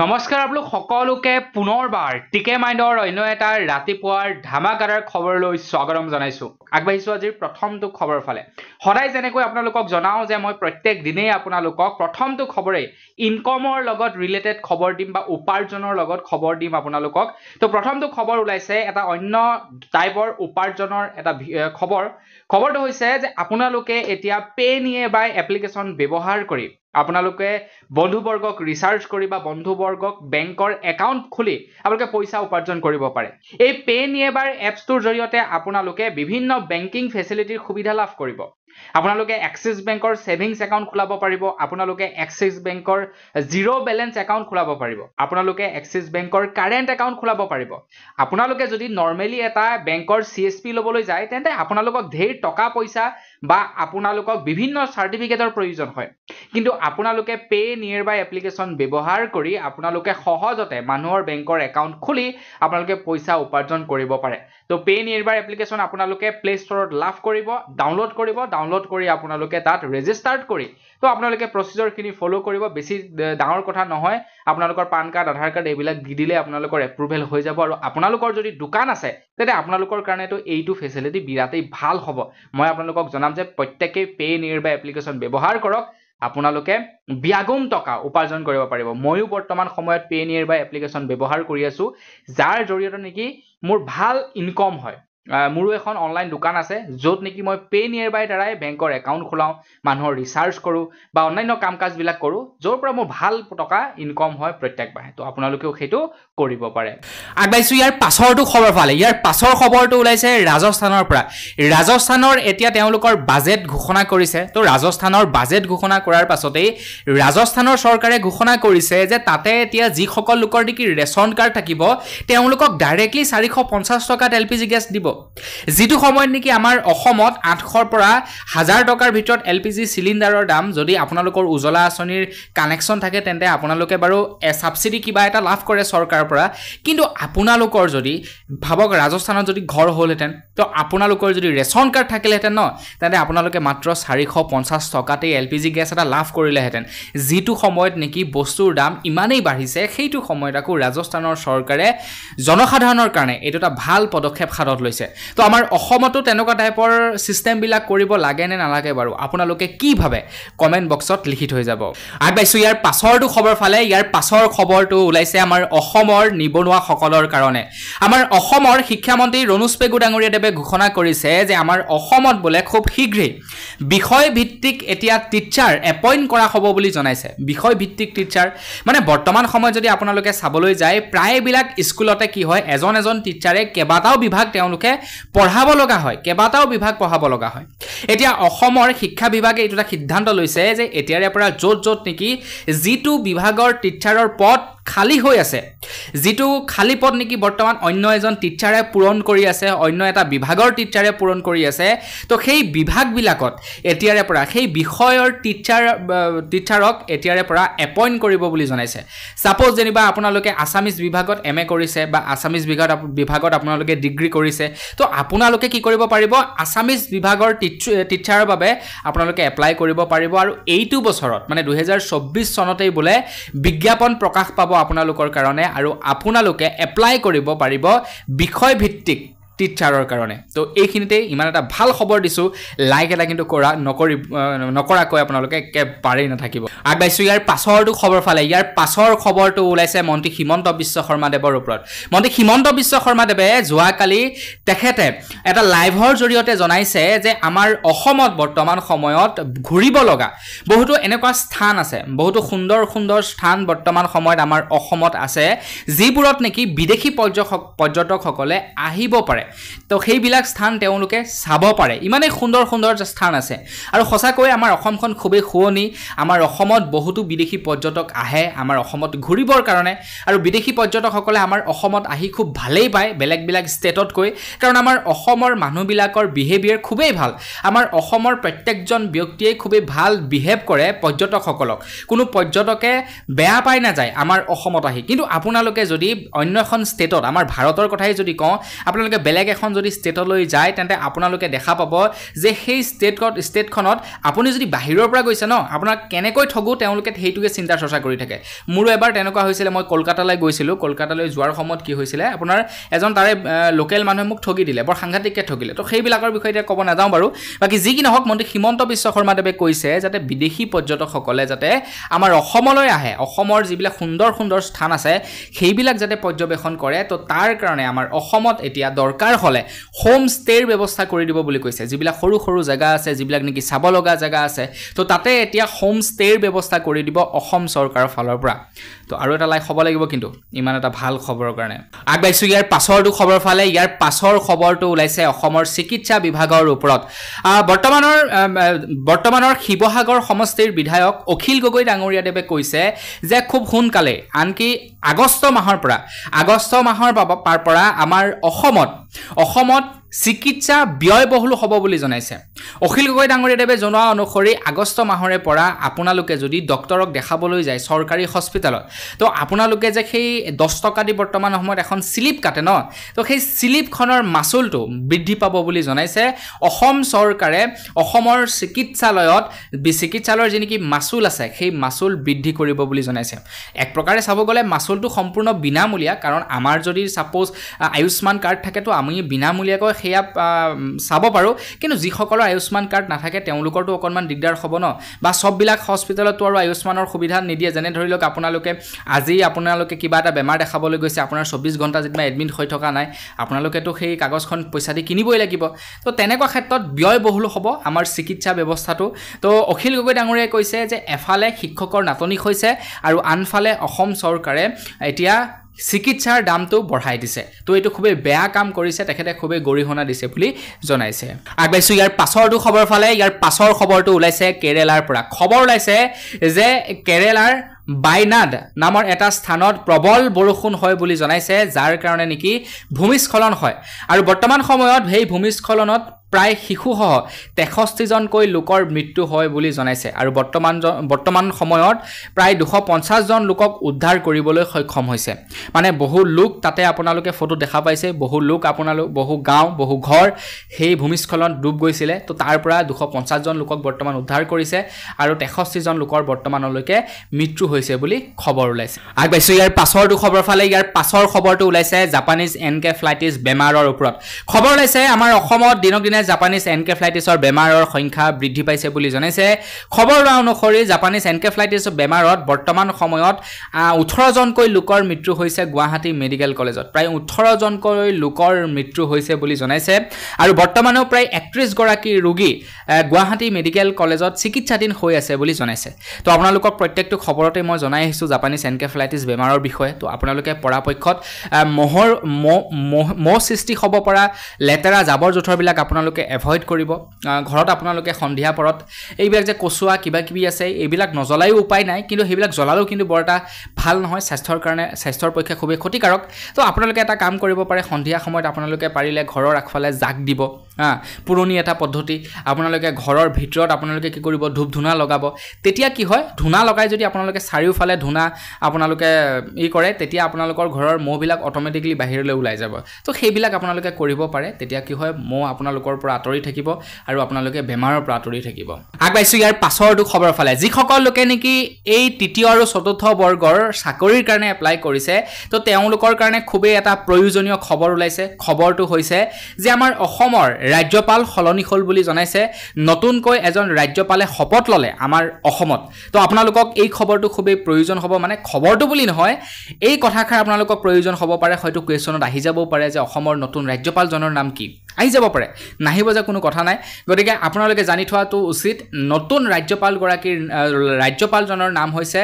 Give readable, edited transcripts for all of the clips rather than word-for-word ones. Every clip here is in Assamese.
নমস্কাৰ আপোনালোক সকলোকে পুনৰবাৰ টিকে মাইণ্ডৰ অন্য এটা ৰাতিপুৱাৰ ধামাকাদাৰ খবৰলৈ স্বাগতম জনাইছো আগবাঢ়িছো আজিৰ প্ৰথমটো খবৰ ফালে সদায় যেনেকৈ আপোনালোকক জনাও যে মই প্ৰত্যেক দিনেই আপোনালোকক প্ৰথমটো খবৰে ইনকামৰ লগত ৰিলেটেড খবৰ দিম বা উপাৰ্জনৰ লগত খবৰ দিম আপোনালোকক তো প্ৰথমটো খবৰ ওলাইছে এটা অন্য টাইপৰ উপাৰ্জনৰ এটা খবৰটো হৈছে যে আপোনালোকে এতিয়া পে নিয়াৰবাই এপ্লিকেশন ব্যৱহাৰ কৰি আপোনালোকে বন্ধুবৰ্গক ৰিচাৰ্জ কৰি বা বন্ধুবৰ্গক বেংকৰ একাউণ্ট খুলি আপোনালোকে পইচা উপাৰ্জন কৰিব পাৰে এই পে নিয়াৰবাই এপছটোৰ জৰিয়তে আপোনালোকে বিভিন্ন বেংকিং ফেচিলিটিৰ সুবিধা লাভ কৰিব আপোনালোকে এক্সিছ বেংকৰ সেভিংছ একাউণ্ট খোলাব পাৰিব আপোনালোকে এক্সিছ বেংকৰ জিৰো বেলেন্স একাউণ্ট খোলাব পাৰিব আপোনালোকে এক্সিছ বেংকৰ কাৰেন্ট একাউণ্ট খোলাব পাৰিব আপোনালোকে যদি নৰমালি এটা বেংকৰ CSP লবলৈ যায় তেন্তে আপোনালোকক ঢেৰ টকা পইচা বা আপোনালোকক বিভিন্ন সাৰ্টিফিকেটৰ প্ৰয়োজন হয় কিন্তু আপোনালোকে পে নিয়াৰবাই এপ্লিকেশন ব্যৱহাৰ কৰি আপোনালোকে সহজতে মানুহৰ বেংকৰ একাউণ্ট খুলি আপোনালোকে পইচা উপাৰ্জন কৰিব পাৰে তো পে নিয়াৰবাই এপ্লিকেশন আপোনালোকে প্লে ষ্টৰত লাভ কৰিব ডাউনলোড কৰি আপোনালোকে তাত ৰেজিষ্টাৰ্ড কৰি তো আপোনালোকে প্ৰসিডিউৰখিনি ফলো কৰিব বেছি ডাঙৰ কথা নহয় আপোনালোকৰ পান কাৰ্ড আধাৰ কাৰ্ড এইবিলাক দি দিলে আপোনালোকৰ এপ্ৰুভেল হৈ যাব আৰু আপোনালোকৰ যদি দোকান আছে তেতে আপোনালোকৰ কাৰণে তো এইটো ফেচিলিটি বিৰাটেই ভাল হ'ব মই আপোনালোকক জনাম যে প্ৰত্যেককে পে নিয়াৰবাই এপ্লিকেশন ব্যৱহাৰ কৰক আপোনালোকে বিয়াগুম টকা উপাৰ্জন কৰিব পাৰিব ময়ো বৰ্তমান সময়ত পে নিয়াৰবাই এপ্লিকেশন ব্যৱহাৰ কৰি আছো যাৰ জৰিয়তে নেকি মোৰ ভাল ইনকাম হয় মোৰো এখন অনলাইন দোকান আছে যত নেকি মই পে নিয়াৰবাই দ্বাৰাই বেংকৰ একাউণ্ট খোলাও মানুহৰ ৰিচাৰ্জ কৰো বা অন্যান্য কামকাজ বিলাক কৰো যৰ পৰা মোৰ ভাল টকা ইনকাম হয় প্ৰত্যেক মাহে তো আপোনালোকেও সেইটো কৰিব পাৰে আগবাইছো ইয়াৰ পাছৰটো খবৰ ফালে ইয়াৰ পাছৰ খবৰটো ওলাইছে ৰাজস্থানৰ পৰা ৰাজস্থানৰ এতিয়া তেওঁলোকৰ বাজেট ঘোষণা কৰিছে তো ৰাজস্থানৰ বাজেট ঘোষণা কৰাৰ পাছতেই ৰাজস্থানৰ চৰকাৰে ঘোষণা কৰিছে যে তাতে এতিয়া যি সকল লোকৰ নেকি ৰেচন কাৰ্ড থাকিব তেওঁলোকক ডাইৰেক্টলি 450 টকাত এলপিজি গেছ দিব যেটো সময়ত নেকি আমাৰ অসমত 800 পৰা 1000 টকাৰ ভিতৰত এলপিজি সিলিন্ডাৰৰ দাম যদি আপোনালোকৰ উজলা আঁচনিৰ কানেকশন থাকে তেন্তে আপোনালোকে বাৰু সাবসিডি কিবা এটা লাভ কৰে চৰকাৰৰ পৰা কিন্তু আপোনালোকৰ যদি ভাবক ৰাজস্থানত যদি ঘৰ হ'লহেতেন তো আপোনালোকৰ যদি ৰেচন কাৰ্ড থাকিলেহেতেন ন তেন্তে আপোনালোকে মাত্ৰ 450 টকাতে এলপিজি গেছ এটা লাভ কৰিলেহেতেন যেটো সময়ত নেকি বস্তুৰ দাম ইমানেই বাঢ়িছে সেইটো সময়ত আকৌ ৰাজস্থানৰ চৰকাৰে জনসাধাৰণৰ কাৰণে এইটো এটা ভাল পদক্ষেপ হাতত লৈছে তো আমাৰ অসমতো তেনেকুৱা টাইপৰ সিস্টেম বিলাক কৰিব লাগে নে নালাগে বাৰু আপোনালোকে কি ভাবে কমেন্ট বক্সত লিখি থৈ যাব আগবাইছো ইয়াৰ পাছৰটো খবৰ ফালে ইয়াৰ পাছৰ খবৰটো ওলাইছে আমাৰ অসমৰ নিবনুৱা সকলৰ কাৰণে আমাৰ অসমৰ শিক্ষামন্ত্ৰী ৰণোজ পেগু ডাঙৰীয়াদেৱে ঘোষণা কৰিছে যে আমাৰ অসমত বলে খুব শীঘ্ৰেই বিষয় ভিত্তিক এতিয়া টিচাৰ এপইন্ট কৰা হ'ব বুলি জনাইছে বিষয় ভিত্তিক টিচাৰ মানে বৰ্তমান সময়ত যদি আপোনালোকে চাবলৈ যায় প্ৰায় বিলাক স্কুলতে কি হয় এজন টিচাৰে কেবাটাও বিভাগ তেওঁলোকে পঢ়াব লগা হয় কেবাটাও বিভাগ পঢ়াব লগা হয় এতিয়া অসমৰ শিক্ষা বিভাগে এইটো এটা সিদ্ধান্ত লৈছে যে এতিয়াৰে পৰা য'ত নেকি যিটো বিভাগৰ টিচাৰৰ পদ খালি হৈ আছে যেটো খালি পদ নেকি বৰ্তমান অন্য এজন টিচাৰে পূৰণ কৰি আছে অন্য এটা বিভাগৰ টিচাৰে পূৰণ কৰি আছে তো সেই বিভাগ বিলাকত এতিয়াৰে পৰা সেই বিষয়ৰ টিচাৰক এতিয়াৰে পৰা এপইন্ট কৰিব বুলি জনাইছে সাপোজ যেনিবা আপোনালোকে আসামিজ বিভাগত এমএ কৰিছে বা আসামিজ বিভাগত আপোনালোকে ডিগ্ৰী কৰিছে তো আপোনালোকে কি কৰিব পাৰিব আসামিজ বিভাগৰ টিচাৰৰ বাবে আপোনালোকে এপ্লাই কৰিব পাৰিব আৰু এইটো বছৰত মানে 2024 চনতেই বলে বিজ্ঞাপন প্ৰকাশ পাব আপোনালোকৰ কাৰণে আৰু আপোনালোকে এপ্লাই কৰিব পাৰিব বিষয় ভিত্তিক টিচাৰৰ কাৰণে তো এইখিনিতে ইমান এটা ভাল খবৰ দিছো লাইক এটা কিন্তু নকৰাকৈ আপোনালোকে একেবাৰেই নাথাকিব আগবাইছো ইয়াৰ পাছৰটো খবৰ ফালে ইয়াৰ পাছৰ খবৰটো ওলাইছে মন্ত্ৰী হিমন্ত বিশ্ব শৰ্মা দেৱৰ ওপৰত মন্ত্ৰী হিমন্ত বিশ্ব শৰ্মা দেৱে যোৱাকালি তেখেতে এটা লাইভৰ জৰিয়তে জনাইছে যে আমাৰ অসমত বৰ্তমান সময়ত ঘূৰিব লগা বহুতো এনেকুৱা স্থান আছে বহুতো সুন্দৰ স্থান বৰ্তমান সময়ত আমাৰ অসমত আছে যিবোৰত নেকি বিদেশী পৰ্যটকসকলে আহিব পাৰে তো সেইবিলাক স্থান তেওঁলোকে চাব পাৰে ইমানে সুন্দৰ স্থান আছে আৰু সঁচাকৈ আমাৰ অসমখন খুবেই শুৱনি আমাৰ অসমত বহুতো বিদেশী পৰ্যটক আহে আমাৰ অসমত ঘূৰিবৰ কাৰণে আৰু বিদেশী পৰ্যটকসকলে আমাৰ অসমত আহি খুব ভালেই পায় বেলেগ ষ্টেটতকৈ কাৰণ আমাৰ অসমৰ মানুহবিলাকৰ বিহেভিয়াৰ খুবেই ভাল আমাৰ অসমৰ প্ৰত্যেকজন ব্যক্তিয়ে খুবেই ভাল বিহেভ কৰে পৰ্যটকসকলক কোনো পৰ্যটকে বেয়া পাই না যায় আমাৰ অসমত আহি কিন্তু আপোনালোকে যদি অন্য এখন ষ্টেটত আমাৰ ভাৰতৰ কথাই যদি কওঁ আপোনালোকে বেলেগ এখন যদি ষ্টেটলৈ যায় তেন্তে আপোনালোকে দেখা পাব যে সেই ষ্টেটখনত আপুনি যদি বাহিৰৰ পৰা গৈছে ন আপোনাক কেনেকৈ ঠগো তেওঁলোকে সেইটোকে চিন্তা চৰ্চা কৰি থাকে মোৰো এবাৰ তেনেকুৱা হৈছিলে মই কলকাতালৈ গৈছিলোঁ কলকাতালৈ যোৱাৰ সময়ত কি হৈছিলে আপোনাৰ এজন তাৰে লোকেল মানুহে মোক ঠগি দিলে বৰ সাংঘাতিককৈ ঠগিলে তো সেইবিলাকৰ বিষয়ে এতিয়া ক'ব নাযাওঁ বাৰু বাকী যি কি নহওক মন্ত্ৰী হিমন্ত বিশ্ব শৰ্মাদেৱে কৈছে যাতে বিদেশী পৰ্যটকসকলে যাতে আমাৰ অসমলৈ আহে অসমৰ যিবিলাক সুন্দৰ সুন্দৰ স্থান আছে সেইবিলাক যাতে পৰ্যবেক্ষণ কৰে তো তাৰ কাৰণে আমাৰ অসমত এতিয়া দৰকাৰ হ'লে হোম ষ্টেৰ ব্যৱস্থা কৰি দিব বুলি কৈছে যিবিলাক সৰু সৰু জেগা আছে যিবিলাক নেকি চাব লগা জেগা আছে তো তাতে এতিয়া হোম ষ্টেৰ ব্যৱস্থা কৰি দিব অসম চৰকাৰৰ ফালৰ পৰা তো আৰু এটা লাইক হ'ব লাগিব কিন্তু ইমান এটা ভাল খবৰৰ কাৰণে আগবাইছোঁ ইয়াৰ পাছৰটো খবৰ ফালে ইয়াৰ পাছৰ খবৰটো ওলাইছে অসমৰ চিকিৎসা বিভাগৰ ওপৰত বৰ্তমানৰ শিৱসাগৰ সমষ্টিৰ বিধায়ক অখিল গগৈ ডাঙৰীয়াদেৱে কৈছে যে খুব সোনকালে আনকি আগষ্ট মাহৰ পৰা আমাৰ অসমত চিকিৎসা ব্যয়বহুল হ'ব বুলি জনাইছে অখিল গগৈ ডাঙৰীয়াদেৱে জনোৱা অনুসৰি আগষ্ট মাহৰে পৰা আপোনালোকে যদি ডক্টৰক দেখাবলৈ যায় চৰকাৰী হস্পিটেলত তো আপোনালোকে যে সেই 10 টকা দি বৰ্তমান সময়ত এখন স্লিপ কাটে ন তো সেই স্লিপখনৰ মাচুলটো বৃদ্ধি পাব বুলি জনাইছে অসম চৰকাৰে অসমৰ চিকিৎসালয়ৰ যি নেকি মাচুল আছে সেই মাচুল বৃদ্ধি কৰিব বুলি জনাইছে এক প্ৰকাৰে চাব গ'লে মাচুলটো সম্পূৰ্ণ বিনামূলীয়া কাৰণ আমাৰ যদি সাপোজ আয়ুষ্মান কাৰ্ড থাকে তো আমি বিনামূলীয়াকৈ সেয়া চাব পাৰোঁ কিন্তু যিসকলৰ আয়ুষ্মান কাৰ্ড নাথাকে তেওঁলোকৰতো অকণমান দিগদাৰ হ'ব ন বা সববিলাক হস্পিটেলতো আৰু আয়ুষ্মানৰ সুবিধা নিদিয়ে যেনে ধৰি লওক আপোনালোকে কিবা এটা বেমাৰ দেখাবলৈ গৈছে আপোনাৰ 24 ঘণ্টা যেতিয়া এডমিট হৈ থকা নাই আপোনালোকেতো সেই কাগজখন পইচা দি কিনিবই লাগিব তো তেনেকুৱা ক্ষেত্ৰত ব্যয়বহুল হ'ব আমাৰ চিকিৎসা ব্যৱস্থাটো তো অখিল গগৈ ডাঙৰীয়াই কৈছে যে এফালে শিক্ষকৰ নাটনি হৈছে আৰু আনফালে অসম চৰকাৰে এতিয়া চিকিৎসাৰ দামটো বঢ়াই দিছে তো এইটো খুবেই বেয়া কাম কৰিছে তেখেতে খুবেই গৰিহণা দিছে বুলি জনাইছে আগবাইছোঁ ইয়াৰ পাছৰটো খবৰ ফালে ইয়াৰ পাছৰ খবৰটো ওলাইছে কেৰেলাৰ পৰা খবৰ ওলাইছে যে কেৰেলাৰ বাইনাড নামৰ এটা স্থানত প্ৰবল বৰষুণ হয় বুলি জনাইছে যাৰ কাৰণে নেকি ভূমিস্খলন হয় আৰু বৰ্তমান সময়ত সেই ভূমিস্খলনত প্ৰায় শিশুসহ 63 জনকৈ লোকৰ মৃত্যু হয় বুলি জনাইছে আৰু বৰ্তমান সময়ত প্ৰায় 250 জন লোকক উদ্ধাৰ কৰিবলৈ সক্ষম হৈছে মানে বহু লোক তাতে আপোনালোকে ফটো দেখা পাইছে বহু গাঁও বহু ঘৰ সেই ভূমিস্খলনত ডুব গৈছিলে তো তাৰ পৰা 250 জন লোকক বৰ্তমান উদ্ধাৰ কৰিছে আৰু 63 জন লোকৰ বৰ্তমানলৈকে মৃত্যু হৈছে বুলি খবৰ ওলাইছে আগবাইছোঁ ইয়াৰ পাছৰটো খবৰ ফালে ইয়াৰ পাছৰ খবৰটো ওলাইছে জাপানিজ এনকেফ্লাইটিছ বেমাৰৰ ওপৰত খবৰ ওলাইছে আমাৰ অসমত দিনক দিনে জাপানিজ এনকেফ্লাইটিছৰ বেমাৰৰ সংখ্যা বৃদ্ধি পাইছে বুলি জনাইছে খবৰ অনুসৰি জাপানিজ এনকেফ্লাইটিছ বেমাৰত বৰ্তমান সময়ত 18 জনকৈ লোকৰ মৃত্যু হৈছে গুৱাহাটী মেডিকেল কলেজত প্ৰায় 18 জনকৈ লোকৰ মৃত্যু হৈছে বুলি জনাইছে আৰু বৰ্তমানেও প্ৰায় 31 গৰাকী ৰোগী গুৱাহাটী মেডিকেল কলেজত চিকিৎসাধীন হৈ আছে বুলি জনাইছে তো আপোনালোকক প্ৰত্যেকটো খবৰতে মই জনাই আহিছোঁ জাপানিজ এনকেফ্লাইটিছ বেমাৰৰ বিষয়ে তো আপোনালোকে পৰাপক্ষত মহ সৃষ্টি হ'ব পৰা লেতেৰা জাবৰ জোথৰবিলাক আপোনালোকে এভয়েড কৰিব ঘৰত আপোনালোকে সন্ধিয়া পৰত এইবিলাক যে কচুৱা কিবা কিবি আছে এইবিলাক নজ্বলায়ও উপায় নাই কিন্তু সেইবিলাক জ্বলালেও কিন্তু বৰ এটা ভাল নহয় স্বাস্থ্যৰ পক্ষে খুবেই ক্ষতিকাৰক তো আপোনালোকে এটা কাম কৰিব পাৰে সন্ধিয়া সময়ত আপোনালোকে পাৰিলে ঘৰৰ আগফালে জাক দিব পুৰণি এটা পদ্ধতি আপোনালোকে ঘৰৰ ভিতৰত আপোনালোকে কি কৰিব ধূপ ধূনা লগাব তেতিয়া কি হয় ধূনা লগাই যদি আপোনালোকে চাৰিওফালে ধূনা আপোনালোকে কৰে তেতিয়া আপোনালোকৰ ঘৰৰ মহবিলাক অটোমেটিকলি বাহিৰলৈ ওলাই যাব তো সেইবিলাক আপোনালোকে কৰিব পাৰে তেতিয়া কি হয় মহ আপোনালোকৰ পৰা আঁতৰি থাকিব আৰু আপোনালোকে বেমাৰৰ পৰা আঁতৰি থাকিব আগবাইছোঁ ইয়াৰ পাছৰটো খবৰ ফালে যিসকল লোকে নেকি এই তৃতীয় আৰু চতুৰ্থ বৰ্গৰ চাকৰিৰ কাৰণে এপ্লাই কৰিছে তো তেওঁলোকৰ কাৰণে খুবেই এটা প্ৰয়োজনীয় খবৰ ওলাইছে খবৰটো হৈছে যে আমাৰ অসমৰ ৰাজ্যপাল সলনি হ'ল বুলি জনাইছে নতুনকৈ এজন ৰাজ্যপালে শপত ল'লে আমাৰ অসমত তো আপোনালোকক এই খবৰটো খুবেই প্ৰয়োজন হ'ব মানে খবৰটো বুলি নহয় এই কথাষাৰ আপোনালোকক প্ৰয়োজন হ'ব পাৰে হয়তো কুৱেশ্যনত আহি যাবও পাৰে যে অসমৰ নতুন ৰাজ্যপালজনৰ নাম কি আহি যাব পাৰে নাহিব যে কোনো কথা নাই গতিকে আপোনালোকে জানি থোৱাটো উচিত নতুন ৰাজ্যপালজনৰ নাম হৈছে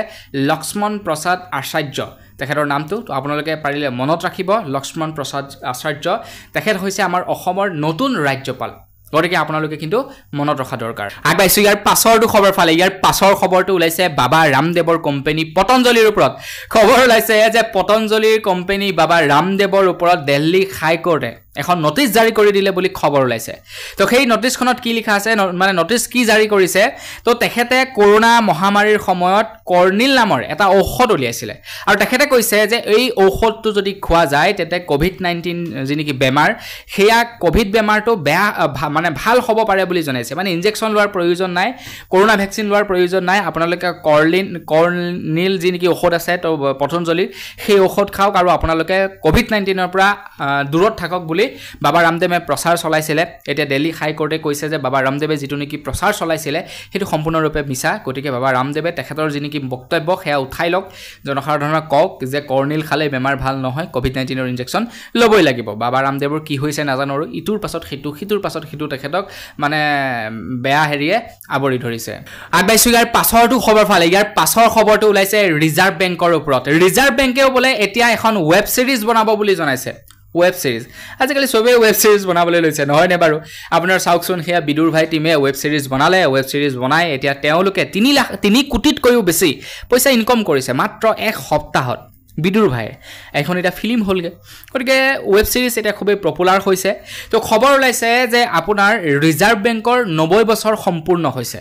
লক্ষ্মণ প্ৰসাদ আচাৰ্য তেখেতৰ নামটো তো আপোনালোকে পাৰিলে মনত ৰাখিব লক্ষ্মণ প্ৰসাদ আচাৰ্য তেখেত হৈছে আমাৰ অসমৰ নতুন ৰাজ্যপাল গতিকে আপোনালোকে কিন্তু মনত ৰখা দৰকাৰ আগবাইছোঁ ইয়াৰ পাছৰটো খবৰ ফালে ইয়াৰ পাছৰ খবৰটো ওলাইছে বাবা ৰামদেৱৰ কোম্পানী পতঞ্জলিৰ ওপৰত খবৰ ওলাইছে যে পতঞ্জলিৰ কোম্পানী বাবা ৰামদেৱৰ ওপৰত দিল্লী হাইকোৰ্টে এখন নটিচ জাৰি কৰি দিলে বুলি খবৰ ওলাইছে তো সেই নটিচখনত কি লিখা আছে মানে নটিচ কি জাৰি কৰিছে তো তেখেতে কৰোনা মহামাৰীৰ সময়ত কৰ্নিল নামৰ এটা ঔষধ উলিয়াইছিলে আৰু তেখেতে কৈছে যে এই ঔষধটো যদি খোৱা যায় তেতে কোভিড-19 যি নেকি বেমাৰ সেয়া কোভিড বেমাৰটো বেয়া মানে ভাল হ'ব পাৰে বুলি জনাইছে মানে ইনজেকচন লোৱাৰ প্ৰয়োজন নাই কৰোনা ভ্যাকচিন লোৱাৰ প্ৰয়োজন নাই আপোনালোকে কৰ্নিল যি নেকি ঔষধ আছে তো পতঞ্জলিৰ সেই ঔষধ খাওক আৰু আপোনালোকে কোভিড-19ৰ পৰা দূৰত থাকক বুলি বাবা ৰামদেৱে প্ৰচাৰ চলাইছিলে এতিয়া দিল্লী হাই কোৰ্টে কৈছে যে বাবা ৰামদেৱে যেটো নেকি প্ৰচাৰ চলাইছিলে হেতু সম্পূৰ্ণৰূপে মিছা গতিকে বাবা ৰামদেৱে তেখেতৰ যি নেকি বক্তব্য সেয়া উঠাই লওক জনসাধাৰণক কওক যে কৰ্নিল খালে বেমাৰ ভাল নহয় কোভিড-19ৰ ইনজেকচন লবই লাগিব বাবা ৰামদেৱৰ কি হৈছে নাজানো আৰু ইটোৰ পাছত সিটোৰ পাছত সিটো তেখেতক মানে বেয়া হেৰিয়ে আৱৰি ধৰিছে আগবাইছো ইয়াৰ পাছৰটো খবৰ ফালে ইয়াৰ পাছৰ খবৰটো ওলাইছে ৰিজাৰ্ভ বেংকৰ ওপৰত ৰিজাৰ্ভ বেংকেও বোলে এতিয়া এখন ওয়েব সিৰিজ বনাব বুলি জনাইছে ওয়েব সিৰিজ আজিকালি সবে ওয়েব সিৰিজ বনাবলৈ লৈছে নহয় নে বাৰু আপোনাৰ চাওকচোন হেয়া বিদুৰ ভাই টিমে ওয়েব সিৰিজ বনালে ওয়েব সিৰিজ বনাই এতিয়া তেওঁলোকে 3 কোটিতকৈও বেছি পইচা ইনকাম কৰিছে মাত্ৰ এক সপ্তাহত বিদুৰ ভাই এখন এটা ফিল্ম হলগে গতিকে ওয়েব সিৰিজ এটা খুবই পপুলাৰ হৈছে তো খবৰ ওলাইছে যে আপোনাৰ ৰিজাৰ্ভ বেংকৰ 90 বছৰ সম্পূৰ্ণ হৈছে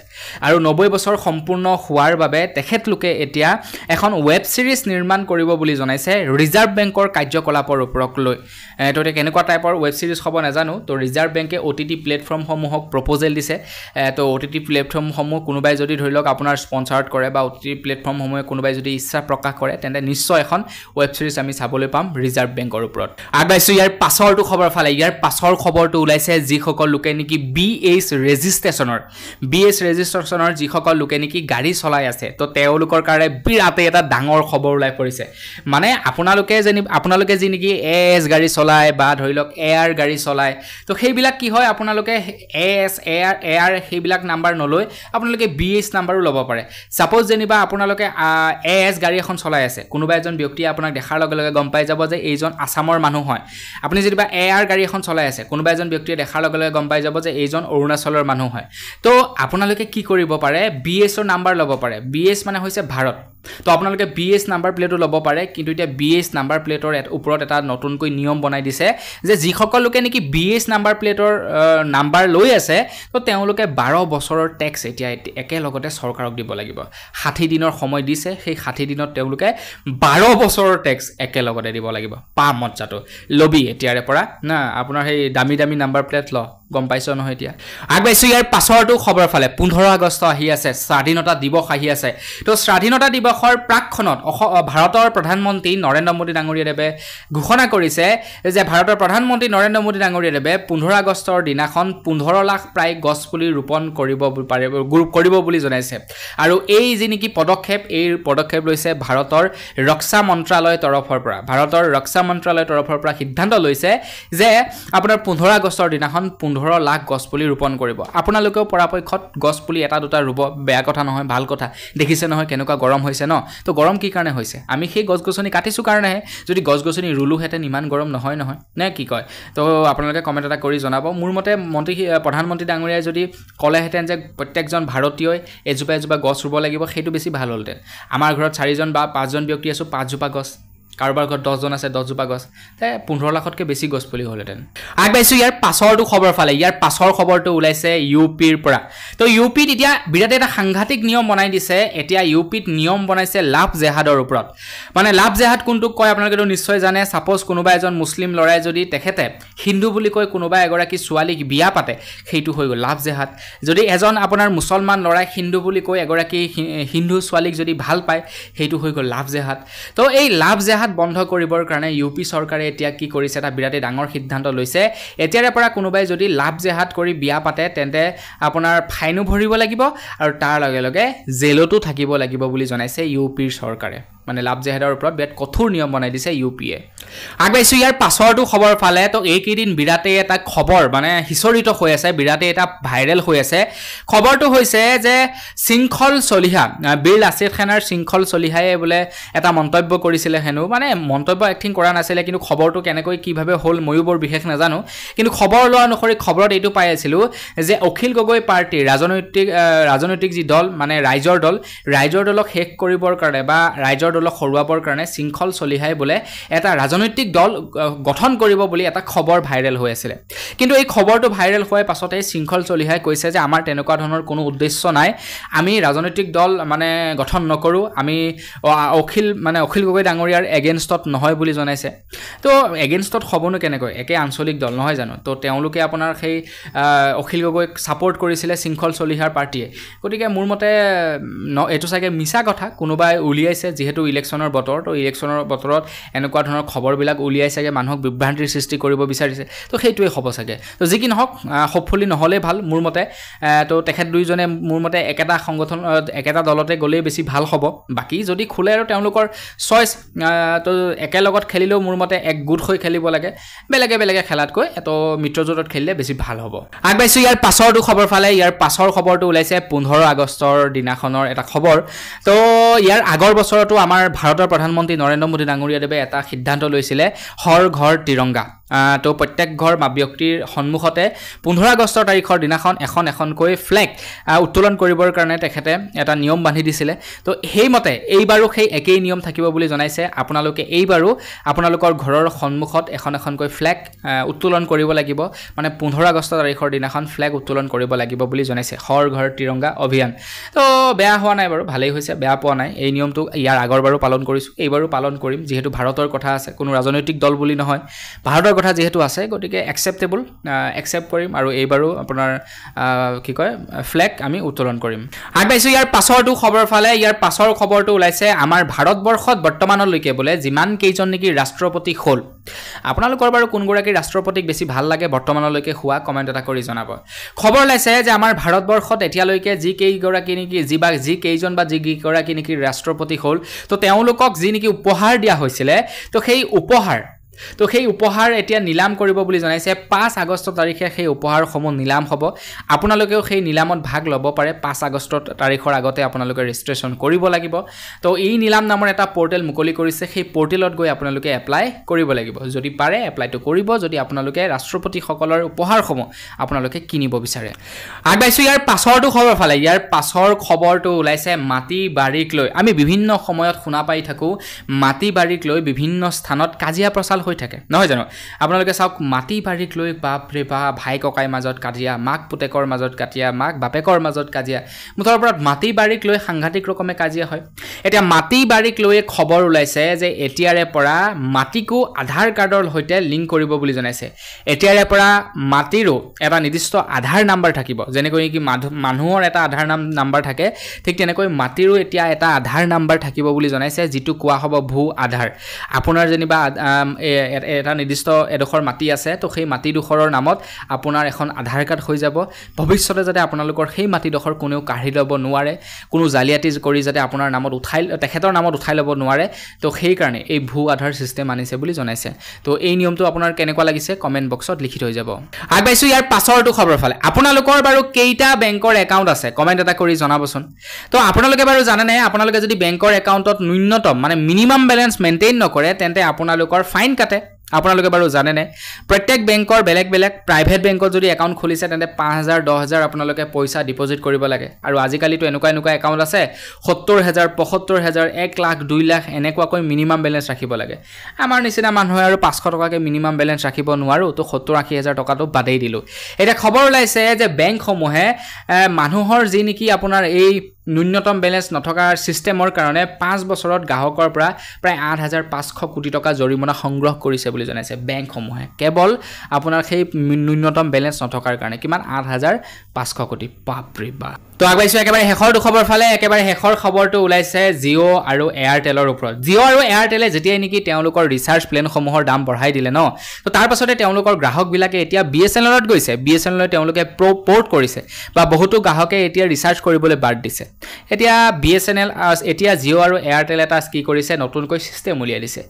আৰু 90 বছৰ সম্পূৰ্ণ হোৱাৰ বাবে তেখেতলোকে এতিয়া এখন ওয়েব সিৰিজ নিৰ্মাণ কৰিব বুলি জনাইছে ৰিজাৰ্ভ বেংকৰ কাৰ্যকলাপৰ ওপৰত লৈ তো কেনেকুৱা টাইপৰ ওয়েব সিৰিজ হ'ব নাজানো তো ৰিজাৰ্ভ বেংকে OTT প্লেটফৰ্ম সমূহক প্ৰপ'জেল দিছে তো OTT প্লেটফৰ্ম সমূহ কোনোবাই যদি ধৰি লওক আপোনাৰ স্পন্সৰড কৰে বা OTT প্লেটফৰ্ম সমূহে কোনোবাই যদি ইচ্ছা প্ৰকাশ কৰে তেন্তে নিশ্চয় এখন ওয়েব সিৰিজ আমি চাবলৈ পাম ৰিজাৰ্ভ বেংকৰ ওপৰত আগবাইছো ইয়াৰ পাছৰটো খবৰ ফালে ইয়াৰ পাছৰ খবৰটো ওলাইছে যিসকল লোকে নেকি BS ৰেজিষ্ট্ৰেচনৰ যিসকল লোকে নেকি গাড়ী চলাই আছে তো তেওঁলোকৰ কাৰণে বিৰাতে এটা ডাঙৰ খবৰ ওলাই পৰিছে মানে আপোনালোকে যি নেকি AS গাড়ী চলায় বা ধৰি লওক AR গাড়ী চলায় তো সেইবিলাক কি হয় আপোনালোকে AS AR সেইবিলাক নাম্বাৰ নলৈ আপোনালোকে BS নাম্বাৰো ল'ব পাৰে সাপোজ যেনিবা আপোনালোকে AS গাড়ী এখন চলাই আছে কোনোবা এজন ব্যক্তি আপোনাক দেখাৰ লগে লগে গম পাই যাব যে এইজন আসামৰ মানুহ হয় আপুনি যেনিবা AR গাড়ী এখন চলাই আছে কোনোবা এজন ব্যক্তিয়ে দেখাৰ লগে লগে গম পাই যাব যে এইজন অৰুণাচলৰ মানুহ হয় তো আপোনালোকে কি কৰিব পাৰে BS ৰ নাম্বাৰ ল'ব পাৰে BS মানে হৈছে ভাৰত তো আপোনালোকে BS নাম্বাৰ প্লেটও ল'ব পাৰে কিন্তু এতিয়া BS নাম্বাৰ প্লেটৰ ওপৰত এটা নতুনকৈ নিয়ম বনাই দিছে যে যিসকল লোকে নেকি BS নাম্বাৰ প্লেটৰ নাম্বাৰ লৈ আছে তো তেওঁলোকে 12 বছৰৰ ট্যাক্স এতিয়া একেলগতে চৰকাৰক দিব লাগিব 60 দিনৰ সময় দিছে সেই 60 দিনত তেওঁলোকে 12 বছৰৰ ট্যাক্স একেলগতে দিব লাগিব পাম মজ্জাটো লবি এতিয়াৰে পৰা না আপোনাৰ সেই দামী নাম্বাৰ প্লেট ল গম পাইছো নহয় এতিয়া আগবাইছো ইয়াৰ পাছৰটো খবৰ ফালে 15 আগষ্ট আহি আছে স্বাধীনতা দিৱস আহি আছে তো স্বাধীনতা দিৱসৰ প্ৰাকখনত ভাৰতৰ প্ৰধানমন্ত্ৰী নৰেন্দ্ৰ মোদী ডাঙৰীয়াদেৱে ঘোষণা কৰিছে যে ভাৰতৰ প্ৰধানমন্ত্ৰী নৰেন্দ্ৰ মোদী ডাঙৰীয়াদেৱে 15 আগষ্টৰ দিনাখন 15 লাখ প্ৰায় গছ পুলি ৰোপণ কৰিব বুলি জনাইছে আৰু এই যি নেকি পদক্ষেপ লৈছে ভাৰতৰ ৰক্ষা মন্ত্ৰালয়ৰ তৰফৰ পৰা সিদ্ধান্ত লৈছে যে আপোনাৰ 15 আগষ্টৰ দিনাখন 15 লাখ গছ পুলি ৰোপণ কৰিব আপোনালোকেও পৰাপক্ষত গছ পুলি এটা দুটা ৰুব বেয়া কথা নহয় ভাল কথা দেখিছে নহয় কেনেকুৱা গৰম হৈছে ন তো গৰম কি কাৰণে হৈছে আমি সেই গছ গছনি কাটিছো কাৰণে যদি গছ গছনি ৰুলু হেতেন ইমান গৰম নহয় নে কি কয় তো আপোনালোকে কমেন্ট এটা কৰি জনাব মোৰ মতে প্ৰধানমন্ত্ৰী ডাঙৰীয়াই যদি কলে হেতেন যে প্ৰত্যেকজন ভাৰতীয়ই এজোপা গছ ৰুব লাগিব সেইটো বেছি ভাল হ'লতে আমাৰ ঘৰত 4জন বা 5জন ব্যক্তি আছে 5 জোপা গছ কাৰোবাৰ ঘৰত 10 জন আছে 10 জোপা গছ তে 15 লাখতকৈ বেছি গছ পুলি হ'লহেতেন আগবাইছো ইয়াৰ পাছৰটো খবৰ ফালে ইয়াৰ পাছৰ খবৰটো ওলাইছে ইউপিৰ পৰা তো ইউপিত এতিয়া বিৰাট এটা সাংঘাতিক নিয়ম বনাই দিছে এতিয়া ইউপিত নিয়ম বনাইছে লাভ জেহাদৰ ওপৰত মানে লাভ জেহাদ কোনটোক কয় আপোনালোকে নিশ্চয় জানে সাপোজ কোনোবা এজন মুছলিম লৰাই যদি তেখেতে হিন্দু বুলি কয় কোনোবা এগৰাকী ছোৱালীক বিয়া পাতে সেইটো হৈ গ'ল লাভ জেহাদ যদি এজন আপোনাৰ মুছলমান লৰাই হিন্দু বুলি কয় এগৰাকী হিন্দু ছোৱালীক যদি ভাল পায় সেইটো হৈ গ'ল লাভ জেহাদ তো এই লাভ জেহাদ বন্ধ কৰিবৰ কাৰণে ইউপি চৰকাৰে এতিয়া কি কৰিছে এটা বিৰাট ডাঙৰ সিদ্ধান্ত লৈছে এতিয়াৰে পৰা কোনোবাই যদি লাভ জেহাদ কৰি বিয়া পাতে তেন্তে আপোনাৰ ফাইনো ভৰিব লাগিব আৰু তাৰ লগে লগে জেলতো থাকিব লাগিব বুলি জনাইছে ইউপিৰ চৰকাৰে মানে লাভ জেহাদৰ ওপৰত বিৰাট কঠোৰ নিয়ম বনাই দিছে ইউপিয়ে আগবাইছো ইয়াৰ পাছৰটো খবৰ ফালে তো এইকেইদিন বিৰাটে এটা খবৰ মানে হিচৰিত হৈ আছে বিৰাটে এটা ভাইৰেল হৈ আছে খবৰটো হৈছে যে শৃংখল চলিহা বীৰ লাচিত খানৰ শৃংখল চলিহাই বোলে এটা মন্তব্য কৰিছিলে হেনো মানে মন্তব্য একথিং কৰা নাছিলে কিন্তু খবৰটো কেনেকৈ কিভাৱে হ'ল ময়ো বৰ বিশেষ নাজানো কিন্তু খবৰ লোৱা অনুসৰি খবৰত এইটো পাই আছিলো যে অখিল গগৈ পাৰ্টি ৰাজনৈতিক যি দল মানে ৰাইজৰ দলক শেষ কৰিবৰ কাৰণে বা ৰাইজৰ দলক হৰুৱাবৰ কাৰণে শৃংখল চলিহাই বোলে এটা ৰাজনৈতিক দল গঠন কৰিব বুলি এটা খবৰ ভাইৰেল হৈ আছিল কিন্তু এই খবৰটো ভাইৰেল হোৱাৰ পাছতে শৃংখল চলিহাই কৈছে যে আমাৰ তেনেকুৱা ধৰণৰ কোনো উদ্দেশ্য নাই আমি ৰাজনৈতিক দল মানে গঠন নকৰো আমি অখিল গগৈ ডাঙৰীয়াৰ এগেইনষ্টত নহয় বুলি জনাইছে তো এগেইনষ্টত হ'বনো কেনেকৈ একে আঞ্চলিক দল নহয় জানো তো তেওঁলোকে আপোনাৰ সেই অখিল গগৈক সাপোৰ্ট কৰিছিলে শৃংখল চলিহাৰ পাৰ্টিয়ে গতিকে মোৰ মতে এটো চাগে মিছা কথা কোনোবাই উলিয়াইছে যেহেতু ইলেকশ্যনৰ বতৰ তো ইলেকশ্যনৰ বতৰত এনেকুৱা ধৰণৰ খবৰবিলাক উলিয়াইছেগে মানুহক বিভ্ৰান্তিৰ সৃষ্টি কৰিব বিচাৰিছে তো সেইটোৱে হ'ব চাগে তো যি কি নহওক হোপফুলি নহলে ভাল মোৰ মতে তো তেখেত দুইজনে মোৰ মতে একেটা সংগঠন একেটা দলতে গ'লেই বেছি ভাল হ'ব বাকি যদি খুলে আৰু তেওঁলোকৰ চইচ তো একেলগত খেলিলেও মোৰ মতে এক গুড হৈ খেলিব লাগে বেলেগে খেলাতকৈ এটো মিত্ৰজোঁটত খেলিলে বেছি ভাল হ'ব আগবাইছো ইয়াৰ পাছৰটো খবৰ ফালে ইয়াৰ পাছৰ খবৰটো ওলাইছে 15 আগষ্টৰ দিনাখনৰ এটা খবৰ তো ইয়াৰ আগৰ বছৰতো আমাৰ ভাৰতৰ প্ৰধানমন্ত্ৰী নৰেন্দ্ৰ মোদী ডাঙৰীয়াদেৱে এটা সিদ্ধান্ত লৈছিলে হৰ ঘৰ তিৰংগা তো প্ৰত্যেক ঘৰ ব্যক্তিৰ সন্মুখতে 15 আগষ্টৰ তাৰিখৰ দিনাখন এখনকৈ ফ্লেগ উত্তোলন কৰিবৰ কাৰণে তেখেতে এটা নিয়ম বান্ধি দিছিলে তো সেইমতে এইবাৰো সেই একেই নিয়ম থাকিব বুলি জনাইছে আপোনালোকে এইবাৰো আপোনালোকৰ ঘৰৰ সন্মুখত এখনকৈ ফ্লেগ উত্তোলন কৰিব লাগিব মানে 15 আগষ্ট তাৰিখৰ দিনাখন ফ্লেগ উত্তোলন কৰিব লাগিব বুলি জনাইছে হৰ ঘৰ তিৰংগা অভিযান তো বেয়া হোৱা নাই বাৰু ভালেই হৈছে বেয়া পোৱা নাই এই নিয়মটো ইয়াৰ আগৰবাৰো পালন কৰিছো এইবাৰো পালন কৰিম যেহেতু ভাৰতৰ কথা আছে কোনো ৰাজনৈতিক দল বুলি নহয় ভাৰতৰ কথা যেহেতু আছে গতিকে একসেপ্টেবল একসেপ্ট কৰিম আৰু এইবাৰো আপোনাৰ কি কয় ফ্লেগ আমি উত্তোলন কৰিম আগবাইছো ইয়াৰ পাছৰটো খবৰ ফালে ইয়াৰ পাছৰ খবৰটো ওলাইছে আমাৰ ভাৰতবৰ্ষত বৰ্তমানলৈকে বোলে যিমান কেইজন নেকি ৰাষ্ট্ৰপতি হ'ল আপোনালোকৰ বাৰু কোনগৰাকী ৰাষ্ট্ৰপতিক বেছি ভাল লাগে বৰ্তমানলৈকে হোৱা কমেন্ট এটা কৰি জনাব খবৰ ওলাইছে যে আমাৰ ভাৰতবৰ্ষত এতিয়ালৈকে যি কেইগৰাকী নেকি যি কেইজন বা যি কেইগৰাকী নেকি ৰাষ্ট্ৰপতি হ'ল তো তেওঁলোকক যি নেকি উপহাৰ দিয়া হৈছিলে তো সেই উপহাৰ এতিয়া নিলাম কৰিব বুলি জনাইছে 5 আগষ্ট তাৰিখে সেই উপহাৰসমূহ নিলাম হ'ব আপোনালোকেও সেই নিলামত ভাগ ল'ব পাৰে 5 আগষ্ট তাৰিখৰ আগতে আপোনালোকে ৰেজিষ্ট্ৰেচন কৰিব লাগিব তো এই নিলাম নামৰ এটা পৰ্টেল মুকলি কৰিছে সেই পৰ্টেলত গৈ আপোনালোকে এপ্লাই কৰিব লাগিব যদি পাৰে এপ্লাইটো কৰিব যদি আপোনালোকে ৰাষ্ট্ৰপতি সকলৰ উপহাৰসমূহ আপোনালোকে কিনিব বিচাৰে আগবাইছো ইয়াৰ পাছৰটো খবৰ ফালে ইয়াৰ পাছৰ খবৰটো ওলাইছে মাটি বাৰীক লৈ আমি বিভিন্ন সময়ত শুনা পাই থাকো মাটি বাৰীক লৈ বিভিন্ন স্থানত কাজিয়া প্ৰচাল হৈ থাকে নহয় জানো আপোনালোকে চাওক মাটি বাৰীক লৈ বাপৰে বা ভাই ককাই মাজত কাজিয়া মাক পুতেকৰ মাজত কাজিয়া মাক বাপেকৰ মাজত কাজিয়া মুঠৰ ওপৰত মাটি বাৰীক লৈ সাংঘাতিক ৰকমে কাজিয়া হয় এতিয়া মাটি বাৰীক লৈ খবৰ ওলাইছে যে এতিয়াৰে পৰা মাটিকো আধাৰ কাৰ্ডৰ সৈতে লিংক কৰিব বুলি জনাইছে এতিয়াৰে পৰা মাটিৰো এটা নিৰ্দিষ্ট আধাৰ নাম্বাৰ থাকিব যেনেকৈ কি মানুহৰ এটা আধাৰ নাম্বাৰ থাকে ঠিক তেনেকৈ মাটিৰো এতিয়া এটা আধাৰ নাম্বাৰ থাকিব বুলি জনাইছে যেটো কোৱা হ'ব ভূ আধাৰ আপোনাৰ যেনিবা এটা নিৰ্দিষ্ট এডোখৰ মাটি আছে তো সেই মাটিডোখৰৰ নামত আপোনাৰ এখন আধাৰ কাৰ্ড হৈ যাব ভৱিষ্যতে যাতে আপোনালোকৰ সেই মাটিডোখৰ কোনেও কাঢ়ি ল'ব নোৱাৰে কোনো জালিয়াতি কৰি যাতে আপোনাৰ নামত তেখেতৰ নামত উঠাই ল'ব নোৱাৰে তো সেই কাৰণে এই ভূ আধাৰ সিস্টেম আনিছে বুলি জনাইছে তো এই নিয়মটো আপোনাৰ কেনেকুৱা লাগিছে কমেন্ট বক্সত লিখি থৈ যাব আগবাইছো ইয়াৰ পাছৰটো খবৰ ফালে আপোনালোকৰ বাৰু কেইটা বেংকৰ একাউণ্ট আছে কমেন্ট এটা কৰি জনাবচোন তো আপোনালোকে বাৰু জানেনে আপোনালোকে যদি বেংকৰ একাউণ্টত ন্যূনতম মানে মিনিমাম বেলেন্স মেইনটেইন নকৰে তেন্তে আপোনালোকৰ ফাইন কাটে আপোনালোকে বাৰু জানেনে প্ৰত্যেক বেংকৰ বেলেগ প্ৰাইভেট বেংকত যদি একাউণ্ট খুলিছে তেন্তে 5000 10000 আপোনালোকে পইচা ডিপজিট কৰিব লাগে আৰু আজিকালিটো এনেকুৱা একাউণ্ট আছে 70000 75000 1 লাখ 2 লাখ এনেকুৱাকৈ মিনিমাম বেলেন্স ৰাখিব লাগে আমাৰ নিচিনা মানুহে আৰু 500 টকাকে মিনিমাম বেলেন্স ৰাখিব নোৱাৰো তো 70-80000 টকাটো বাদেই দিলো এটা খবৰ ওলাইছে যে বেংকসমূহে মানুহৰ যি নেকি আপোনাৰ এই ন্যূনতম বেলেন্স নথকাৰ সিস্টেমৰ কাৰণে 5 বছৰত গ্ৰাহকৰ পৰা প্ৰায় 8500 কোটি টকা জৰিমনা সংগ্ৰহ কৰিছে বুলি জনাইছে বেংকসমূহে কেৱল আপোনাৰ সেই ন্যূনতম বেলেন্স নথকাৰ কাৰণে কিমান 8500 কোটি বাপৰে বা তো আগবাইছো একেবাৰে শেষৰ খবৰ ফালে একেবাৰে শেষৰ খবৰটো ওলাইছে জিঅ' আৰু এয়াৰটেলৰ ওপৰত জিঅ' আৰু এয়াৰটেলে যেতিয়াই নেকি তেওঁলোকৰ ৰিচাৰ্জ প্লেনসমূহৰ দাম বঢ়াই দিলে ন তো তাৰ পাছতে তেওঁলোকৰ গ্ৰাহকবিলাকে এতিয়া বিএছএনএলত গৈছে বিএছএনএল তেওঁলোকে পৰ্ট কৰিছে বা বহুতো গ্ৰাহকে এতিয়া ৰিচাৰ্জ কৰিবলৈ বাদ দিছে এতিয়া বিএছএনএল এতিয়া জিঅ' আৰু এয়াৰটেল এটা কি কৰিছে নতুনকৈ সিস্টেম উলিয়াই দিছে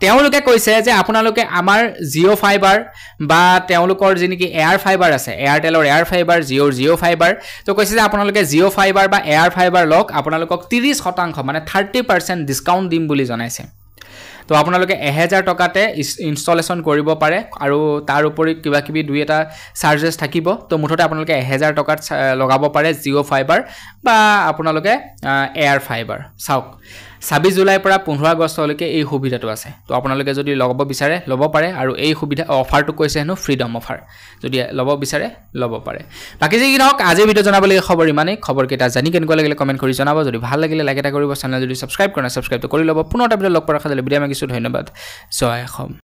তেওঁলোকে কৈছে যে আপোনালোকে আমাৰ জিঅ' ফাইবাৰ বা তেওঁলোকৰ যি নেকি এয়াৰ ফাইবাৰ আছে এয়াৰটেলৰ এয়াৰ ফাইবাৰ জিঅ'ৰ ফাইবাৰ তো কৈছে যে আপোনালোকে জিঅ' ফাইবাৰ বা এয়াৰ ফাইবাৰ লক আপোনালোকক 30% মানে 30% ডিসকাউন্ট দিম বুলি জনাইছে তো আপোনালোকে 1000 টকাতে ইনষ্টলেশন কৰিব পাৰে আৰু তাৰ উপৰি কিবা কিবি দুই এটা চাৰ্জেস থাকিব তো মুঠতে আপোনালোকে 1000 টকাত লগাব পাৰে জিঅ' ফাইবাৰ বা আপোনালোকে এয়াৰ ফাইবাৰ চাওক 26 জুলাইৰ পৰা 15 আগষ্টলৈকে এই সুবিধাটো আছে তো আপোনালোকে যদি ল'ব বিচাৰে ল'ব পাৰে আৰু এই সুবিধা অফাৰটো কৈছে হেনো ফ্ৰীডম অফাৰ যদি ল'ব বিচাৰে ল'ব পাৰে বাকি যি কি নহওক আজি ভিডিও জনাবলগীয়া খবৰ ইমানেই খবৰকেইটা জানি কেনেকুৱা লাগিলে কমেণ্ট কৰি জনাব যদি ভাল লাগিলে লাইক এটা কৰিব চেনেল যদি সাবস্ক্ৰাইব কৰা সাবস্ক্ৰাইব কৰি ল'ব পুনৰ এটা ভিডিও লগ পোৱাৰ আশা থাকিলে বিদায় মাগিছোঁ ধন্যবাদ জয় অসম